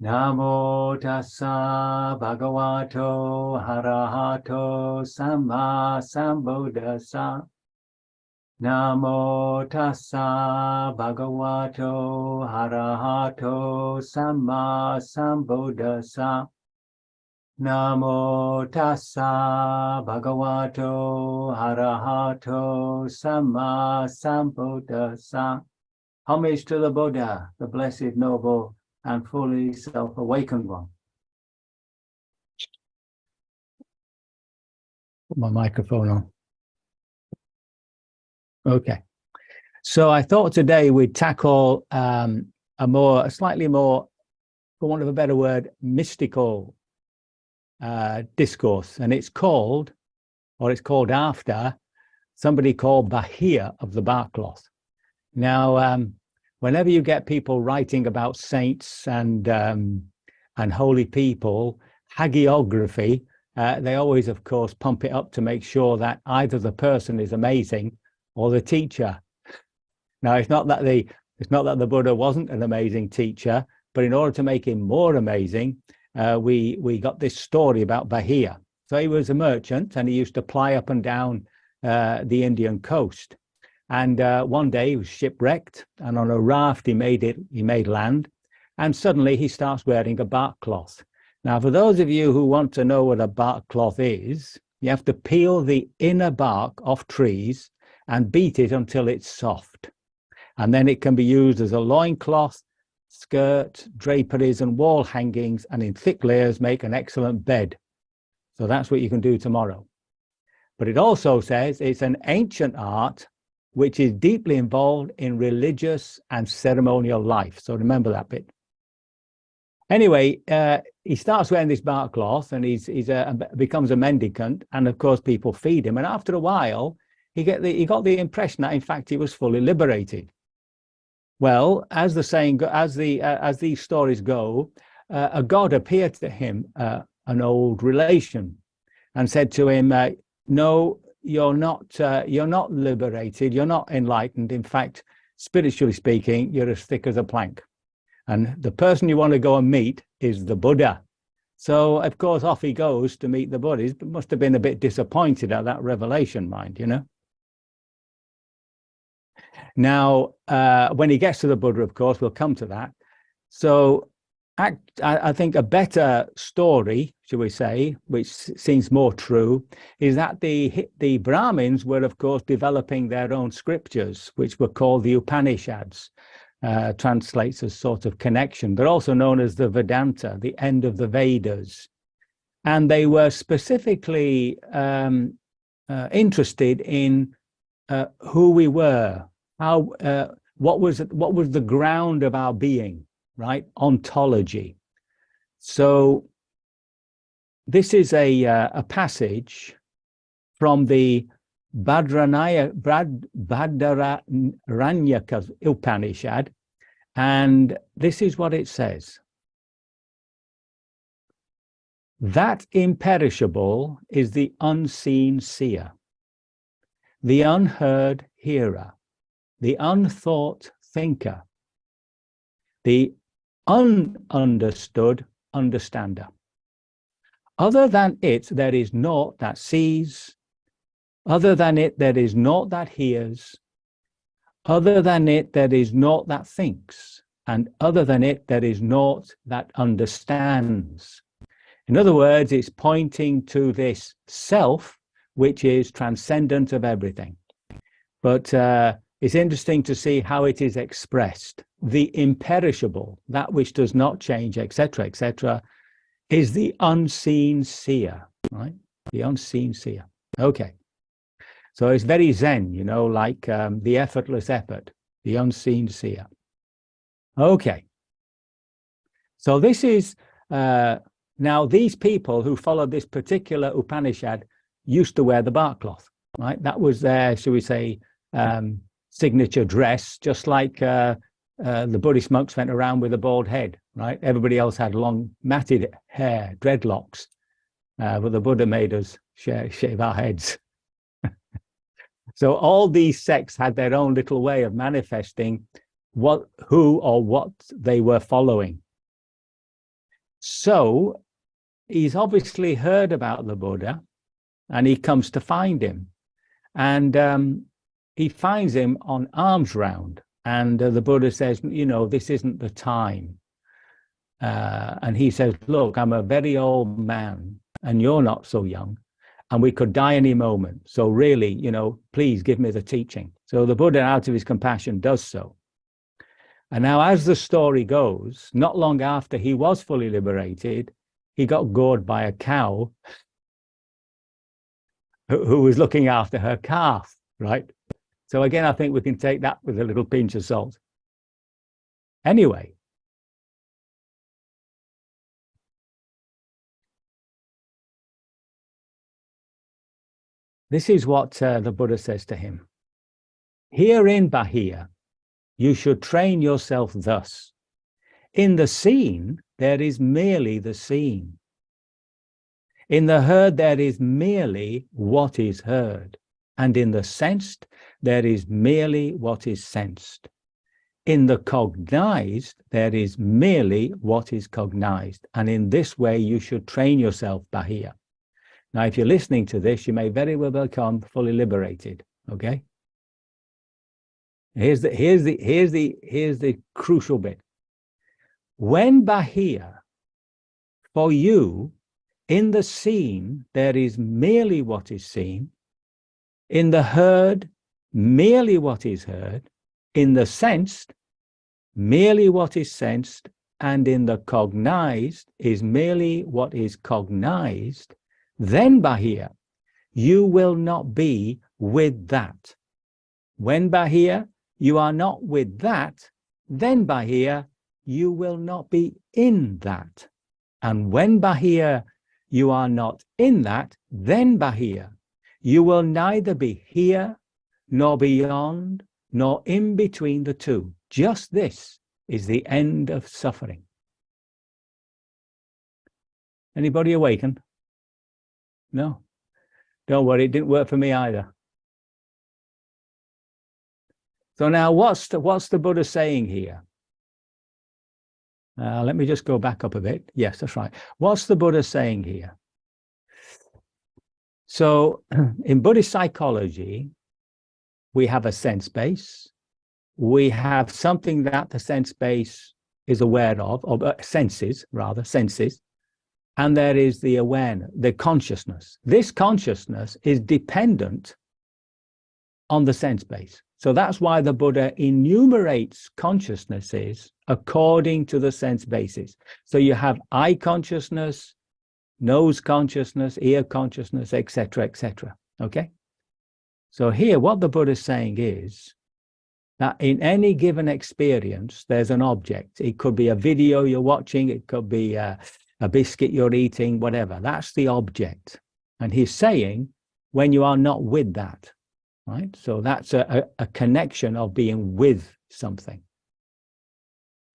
Namo tassa bhagavato arahato samma sambuddhassa. Namo tassa bhagavato arahato samma sambuddhassa. Namo tassa bhagavato arahato samma sambuddhassa. Homage to the Buddha, the blessed, noble, and fully self-awakened one. Put my microphone on. Okay. So I thought today we'd tackle a slightly more, for want of a better word, mystical discourse. And it's called after somebody called Bahiya of the bark cloth. Now, whenever you get people writing about saints and holy people, hagiography, they always, of course, pump it up to make sure that either the person is amazing or the teacher. Now, it's not that the Buddha wasn't an amazing teacher, but in order to make him more amazing, we got this story about Bahiya. So he was a merchant and he used to ply up and down the Indian coast. And one day he was shipwrecked, and on a raft he made land, and suddenly he starts wearing a bark cloth. Now, for those of you who want to know what a bark cloth is, you have to peel the inner bark off trees and beat it until it's soft. And then it can be used as a loincloth, skirt, draperies, and wall hangings, and in thick layers make an excellent bed. So that's what you can do tomorrow. But it also says it's an ancient art which is deeply involved in religious and ceremonial life. So remember that bit. Anyway, he starts wearing this bark cloth, and he becomes a mendicant, and of course people feed him. And after a while, he got the impression that in fact he was fully liberated. Well, as these stories go, a god appeared to him, an old relation, and said to him, "No, you're not liberated. You're not enlightened. In fact, spiritually speaking, you're as thick as a plank. And the person you want to go and meet is the Buddha." So, of course, off he goes to meet the Buddha. He must have been a bit disappointed at that revelation, mind, you know. Now, when he gets to the Buddha, of course, we'll come to that. So I think a better story, shall we say, which seems more true, is that the Brahmins were, of course, developing their own scriptures, which were called the Upanishads, translates as sort of connection. They're also known as the Vedanta, the end of the Vedas. And they were specifically interested in who we were, what was the ground of our being, right? Ontology. So this is a passage from the Badaranyaka Upanishad, and this is what it says. That imperishable is the unseen seer, the unheard hearer, the unthought thinker, the ununderstood understander. Other than it, there is naught that sees. Other than it, there is naught that hears. Other than it, there is naught that thinks. And other than it, there is naught that understands. In other words, it's pointing to this self, which is transcendent of everything. But it's interesting to see how it is expressed. The imperishable, that which does not change, etc., is the unseen seer, right? The unseen seer. Okay. So it's very Zen, you know, like the effortless effort, the unseen seer. Okay. So this is, now these people who followed this particular Upanishad used to wear the bark cloth, right? That was their, shall we say, signature dress, just like the Buddhist monks went around with a bald head, right? Everybody else had long matted hair, dreadlocks, but the Buddha made us shave our heads. So all these sects had their own little way of manifesting who or what they were following. So he's obviously heard about the Buddha, and he comes to find him. And he finds him on alms round. And the Buddha says, you know, this isn't the time. And he says, look, I'm a very old man and you're not so young, and we could die any moment. So really, you know, please give me the teaching. So the Buddha, out of his compassion, does so. And now, as the story goes, not long after he was fully liberated, he got gored by a cow who was looking after her calf, right? So again, I think we can take that with a little pinch of salt. Anyway, this is what the Buddha says to him. Here in Bahiya, you should train yourself thus. In the seen, there is merely the seen. In the heard, there is merely what is heard. And in the sensed, there is merely what is sensed. In the cognized, there is merely what is cognized. And in this way, you should train yourself, Bahiya. Now, if you're listening to this, you may very well become fully liberated. Okay. Here's the crucial bit. When Bahiya, for you, in the seen, there is merely what is seen. In the heard, merely what is heard. In the sensed, merely what is sensed. And in the cognized is merely what is cognized. Then, Bahiya, you will not be with that. When, Bahiya, you are not with that, then, Bahiya, you will not be in that. And when, Bahiya, you are not in that, then, Bahiya, you will neither be here, nor beyond, nor in between the two. Just this is the end of suffering. Anybody awakened? No, don't worry, it didn't work for me either. So now what's the Buddha saying here? Let me just go back up a bit. Yes, that's right. What's the Buddha saying here? So in Buddhist psychology, we have a sense base. We have something that the sense base is aware of, or senses. And there is the awareness, the consciousness. This consciousness is dependent on the sense base. So that's why the Buddha enumerates consciousnesses according to the sense bases. So you have eye consciousness, nose consciousness, ear consciousness, etc., etc. Okay? So here, what the Buddha is saying is that in any given experience, there's an object. It could be a video you're watching, it could be a biscuit you're eating, whatever. That's the object. And he's saying, when you are not with that, right? So that's a connection of being with something.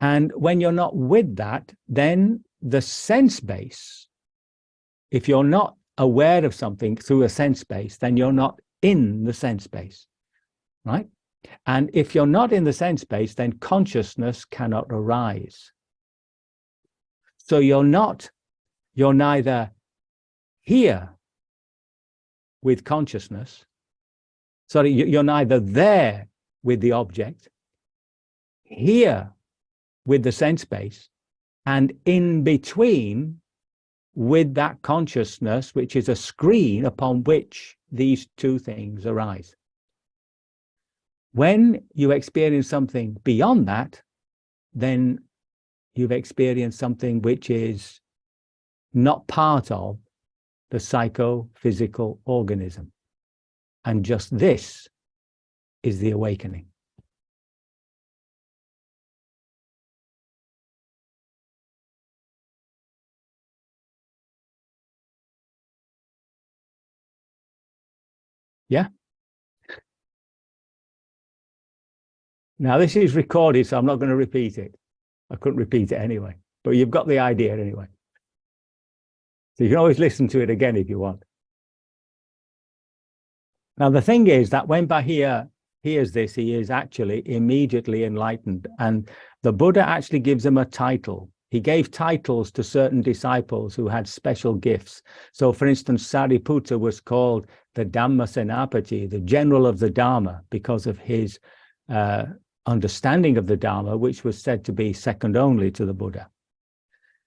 And when you're not with that, then the sense base, if you're not aware of something through a sense base, then you're not in the sense base, right? And if you're not in the sense base, then consciousness cannot arise. So you're neither here with consciousness, you're neither there with the object, here with the sense base, and in between with that consciousness, which is a screen upon which these two things arise. When you experience something beyond that, then you've experienced something which is not part of the psychophysical organism. And just this is the awakening. Yeah? Now, this is recorded, so I'm not going to repeat it. I couldn't repeat it anyway, but you've got the idea anyway. So you can always listen to it again if you want. Now, the thing is that when Bahiya hears this, he is actually immediately enlightened. And the Buddha actually gives him a title. he gave titles to certain disciples who had special gifts. So, for instance, Sariputta was called the Dhamma Senapati, the general of the Dharma, because of his understanding of the Dharma, which was said to be second only to the Buddha.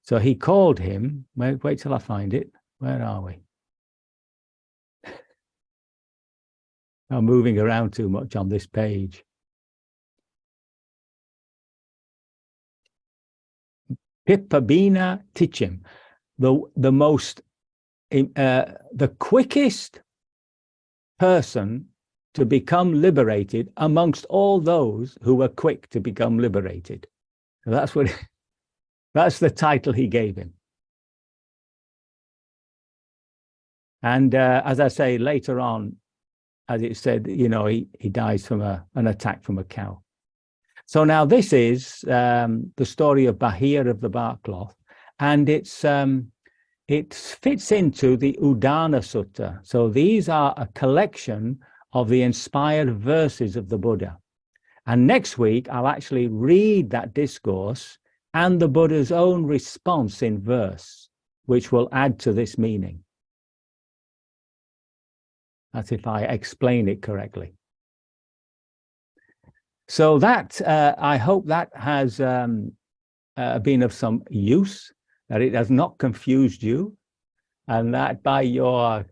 So he called him, wait till I find it. Where are we? I'm moving around too much on this page. Pipabina Tichim, the quickest person to become liberated amongst all those who were quick to become liberated. So that's the title he gave him. And as I say, later on, as it said, you know, he dies from an attack from a cow. So now this is the story of Bahiya of the bark cloth, and it fits into the Udana Sutta. So these are a collection of the inspired verses of the Buddha. And next week, I'll actually read that discourse and the Buddha's own response in verse, which will add to this meaning. That's if I explain it correctly. So that, I hope that has been of some use, that it has not confused you, and that by your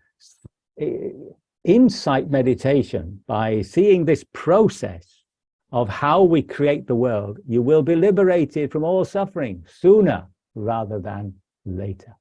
insight meditation, by seeing this process of how we create the world, you will be liberated from all suffering sooner rather than later.